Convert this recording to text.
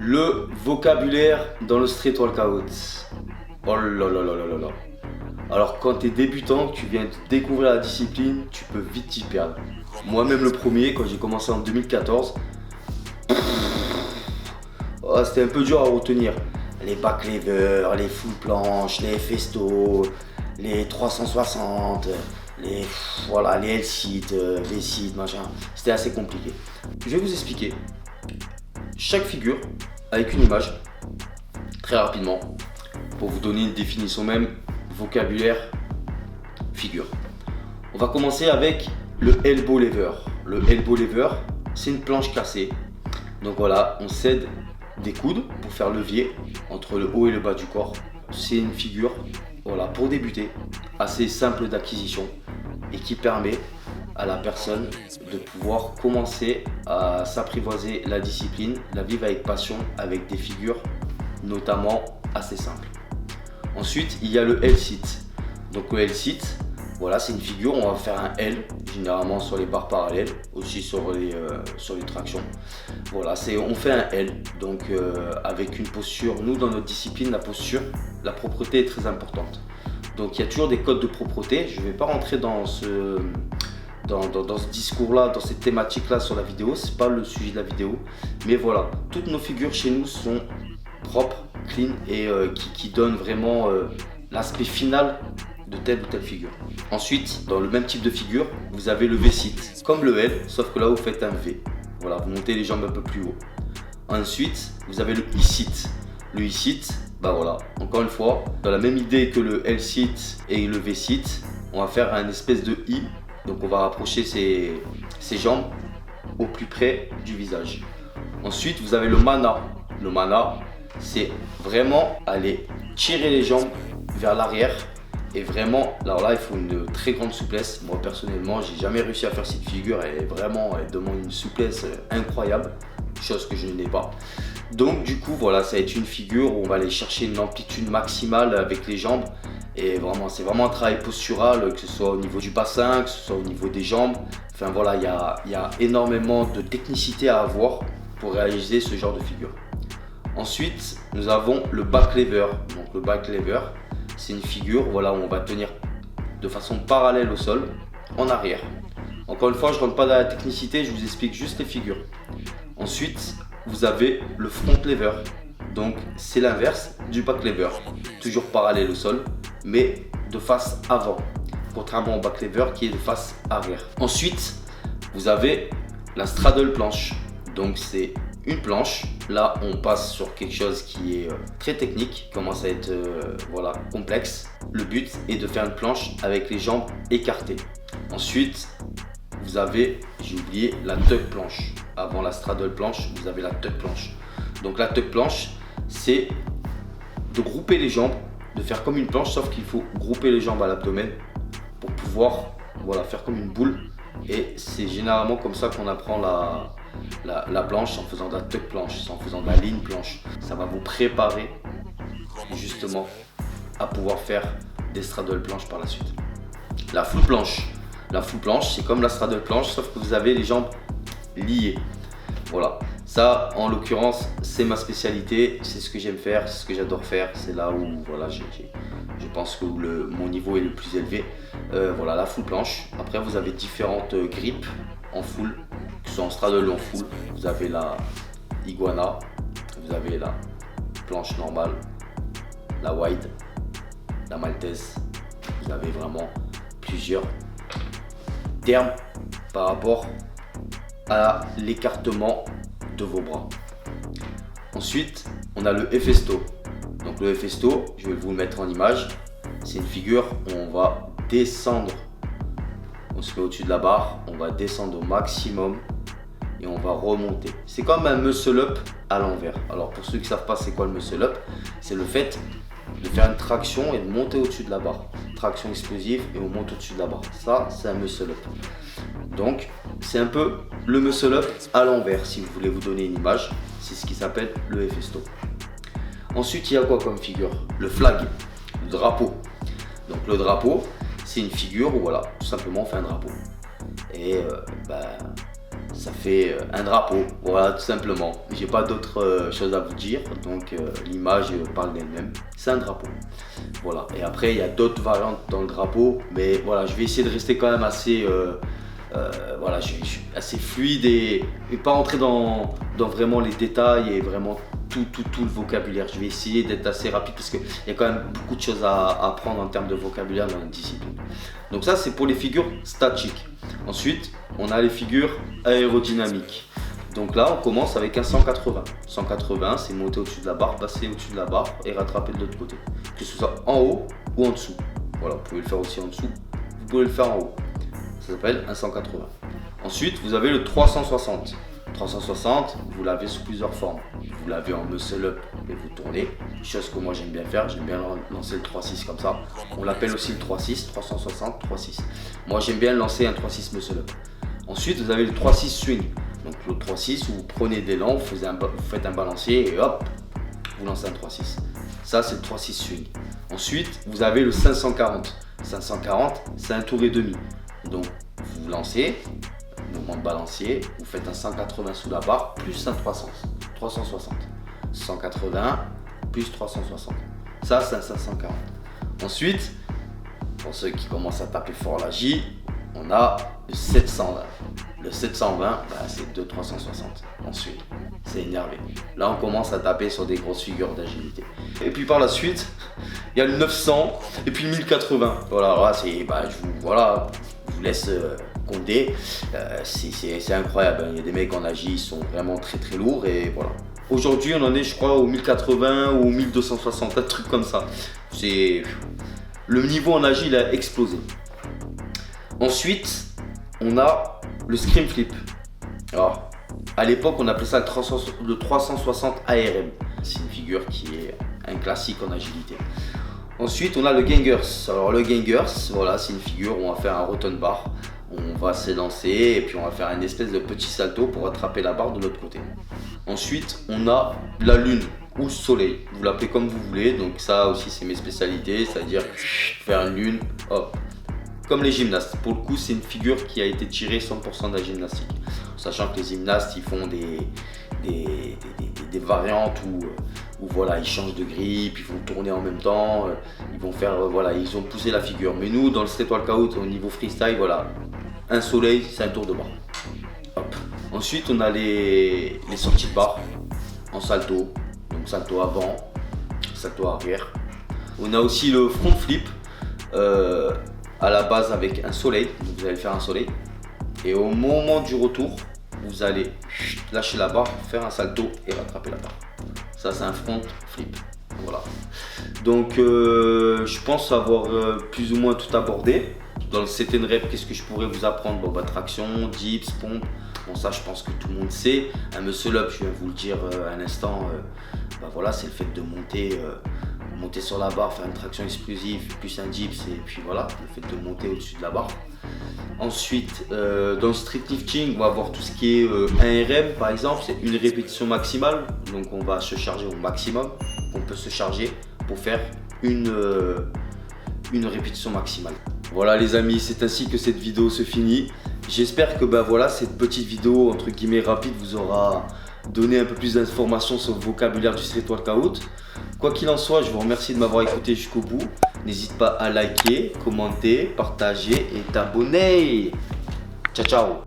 Le vocabulaire dans le street workout. Oh là là là là là là. Alors quand tu es débutant, que tu viens de découvrir la discipline, tu peux vite t'y perdre. Moi-même le premier, quand j'ai commencé en 2014, c'était un peu dur à retenir. Les back levers, les full planches, les festo, les 360, les L-sit, V-sit, machin. C'était assez compliqué. Je vais vous expliquer chaque figure avec une image, très rapidement, pour vous donner une définition même, vocabulaire, figure. On va commencer avec le elbow lever. Le elbow lever, c'est une planche cassée. Donc voilà, on cède des coudes pour faire levier entre le haut et le bas du corps. C'est une figure, voilà, pour débuter, assez simple d'acquisition et qui permet à la personne de pouvoir commencer à s'apprivoiser la discipline, la vivre avec passion, avec des figures notamment assez simples. Ensuite, il y a le L-sit. Donc le L-sit, voilà, c'est une figure, on va faire un L, généralement sur les barres parallèles, aussi sur les tractions. Voilà, on fait un L, donc avec une posture. Nous, dans notre discipline, la posture, la propreté est très importante. Donc il y a toujours des codes de propreté. Je ne vais pas rentrer dans ce discours-là, dans cette thématique-là sur la vidéo, c'est pas le sujet de la vidéo. Mais voilà, toutes nos figures chez nous sont propres, clean et qui donnent vraiment l'aspect final de telle ou telle figure. Ensuite, dans le même type de figure, vous avez le V-sit, comme le L, sauf que là vous faites un V. Voilà, vous montez les jambes un peu plus haut. Ensuite, vous avez le I-sit. Le I-sit, bah voilà, encore une fois, dans la même idée que le L-sit et le V-sit, on va faire un espèce de I. Donc on va rapprocher ses jambes au plus près du visage. Ensuite, vous avez le mana. Le mana, c'est vraiment aller tirer les jambes vers l'arrière. Et vraiment, alors là, il faut une très grande souplesse. Moi, personnellement, j'ai jamais réussi à faire cette figure. Elle demande une souplesse incroyable, chose que je n'ai pas. Donc, du coup, voilà, ça va être une figure où on va aller chercher une amplitude maximale avec les jambes. Et vraiment, c'est vraiment un travail postural, que ce soit au niveau du bassin, que ce soit au niveau des jambes. Enfin voilà, il y a énormément de technicité à avoir pour réaliser ce genre de figure. Ensuite, nous avons le back lever. Donc le back lever, c'est une figure, voilà, où on va tenir de façon parallèle au sol, en arrière. Encore une fois, je ne rentre pas dans la technicité, je vous explique juste les figures. Ensuite, vous avez le front lever. Donc c'est l'inverse du back lever, toujours parallèle au sol, mais de face avant, contrairement au back lever qui est de face arrière. Ensuite, vous avez la straddle planche. Donc c'est une planche, là on passe sur quelque chose qui est très technique, qui commence à être voilà, complexe. Le but est de faire une planche avec les jambes écartées. Ensuite, vous avez, j'ai oublié, la tuck planche. Avant la straddle planche, vous avez la tuck planche. Donc la tuck planche, c'est de grouper les jambes, de faire comme une planche, sauf qu'il faut grouper les jambes à l'abdomen pour pouvoir, voilà, faire comme une boule. Et c'est généralement comme ça qu'on apprend la planche, en faisant de la tuck planche, en faisant de la ligne planche. Ça va vous préparer justement à pouvoir faire des straddle planches par la suite. La full planche. La full planche, c'est comme la straddle planche, sauf que vous avez les jambes liées. Voilà, ça en l'occurrence c'est ma spécialité, c'est ce que j'aime faire, c'est ce que j'adore faire, c'est là où voilà, je pense que mon niveau est le plus élevé. Voilà, la full planche. Après vous avez différentes grippes en full, que ce soit en straddle ou en full. Vous avez la iguana, vous avez la planche normale, la wide, la maltaise. Vous avez vraiment plusieurs termes par rapport à l'écartement de vos bras. Ensuite, on a le Hefesto. Donc le Hefesto, je vais vous le mettre en image. C'est une figure où on va descendre. On se met au-dessus de la barre, on va descendre au maximum et on va remonter. C'est comme un muscle up à l'envers. Alors pour ceux qui ne savent pas c'est quoi le muscle up, c'est le fait de faire une traction et de monter au-dessus de la barre. Traction explosive et on monte au-dessus de la barre. Ça, c'est un muscle up. Donc, c'est un peu le muscle up à l'envers, si vous voulez vous donner une image. C'est ce qui s'appelle le Hefesto. Ensuite, il y a quoi comme figure? Le flag, le drapeau. Donc, le drapeau, c'est une figure où, voilà, tout simplement, on fait un drapeau. Et ça fait un drapeau, voilà tout simplement. J'ai pas d'autre chose à vous dire, donc l'image parle d'elle-même, c'est un drapeau. Voilà, et après il y a d'autres variantes dans le drapeau, mais voilà, je vais essayer de rester quand même assez, voilà, je suis assez fluide et pas rentrer dans vraiment les détails et vraiment tout le vocabulaire. Je vais essayer d'être assez rapide parce qu'il y a quand même beaucoup de choses à apprendre en termes de vocabulaire dans la discipline. Donc ça c'est pour les figures statiques. Ensuite on a les figures aérodynamiques. Donc là on commence avec un 180. 180 c'est monter au-dessus de la barre, passer au-dessus de la barre et rattraper de l'autre côté. Que ce soit en haut ou en dessous. Voilà, vous pouvez le faire aussi en dessous, vous pouvez le faire en haut. Ça s'appelle un 180. Ensuite vous avez le 360. 360, vous l'avez sous plusieurs formes. Vous l'avez en muscle up et vous tournez, chose que moi j'aime bien faire, j'aime bien lancer le 3-6 comme ça. On l'appelle aussi le 3-6, 360, 3-6. Moi j'aime bien lancer un 3-6 muscle up. Ensuite vous avez le 3-6 swing. Donc le 3-6 où vous prenez des l'élan, vous faites un balancier et hop, vous lancez un 3-6. Ça c'est le 3-6 swing. Ensuite vous avez le 540. 540 c'est un tour et demi. Donc vous lancez, mouvement de balancier, vous faites un 180 sous la barre plus un 360. 180 plus 360. Ça, c'est un 540. Ensuite, pour ceux qui commencent à taper fort la J, on a le 720. Le 720, c'est 2 360. Ensuite, c'est énervé. Là, on commence à taper sur des grosses figures d'agilité. Et puis par la suite, il y a le 900 et puis le 1080. Voilà, là, je vous laisse compter. C'est incroyable. Il y a des mecs en agi, ils sont vraiment très lourds et voilà. Aujourd'hui, on en est, je crois, au 1080 ou au 1260, un truc comme ça. Le niveau en agi, il a explosé. Ensuite, on a le scream flip. Alors, à l'époque, on appelait ça le 360 ARM. C'est une figure qui est un classique en agilité. Ensuite, on a le gangers. Alors, le gangers, voilà, c'est une figure où on va faire un roton bar. On va s'élancer et puis on va faire une espèce de petit salto pour attraper la barre de l'autre côté. Ensuite, on a la lune ou le soleil. Vous l'appelez comme vous voulez. Donc ça aussi, c'est mes spécialités. C'est-à-dire faire une lune, hop. Comme les gymnastes. Pour le coup, c'est une figure qui a été tirée 100% de la gymnastique. Sachant que les gymnastes, ils font des variantes où voilà, ils changent de grip, ils vont tourner en même temps, ils vont faire, voilà, ils ont poussé la figure. Mais nous, dans le street workout, au niveau freestyle, voilà, un soleil, c'est un tour de barre. Hop. Ensuite, on a les sorties de barre en salto. Donc salto avant, salto arrière. On a aussi le front flip. À la base avec un soleil, donc vous allez faire un soleil et au moment du retour vous allez lâcher la barre, faire un salto et rattraper la barre. Ça c'est un front flip. Voilà, donc je pense avoir plus ou moins tout abordé. Dans le CTN rep, qu'est-ce que je pourrais vous apprendre? Bon, traction, dips, pompe, bon ça je pense que tout le monde sait. Un muscle up, je viens vous le dire un instant, voilà, c'est le fait de monter sur la barre, faire une traction explosive, plus un dips et puis voilà, le fait de monter au-dessus de la barre. Ensuite, dans le street lifting, on va voir tout ce qui est 1 RM par exemple, c'est une répétition maximale, donc on va se charger au maximum, on peut se charger pour faire une répétition maximale. Voilà les amis, c'est ainsi que cette vidéo se finit. J'espère que voilà, cette petite vidéo entre guillemets rapide vous aura donné un peu plus d'informations sur le vocabulaire du street workout. Quoi qu'il en soit, je vous remercie de m'avoir écouté jusqu'au bout. N'hésite pas à liker, commenter, partager et t'abonner. Ciao ciao.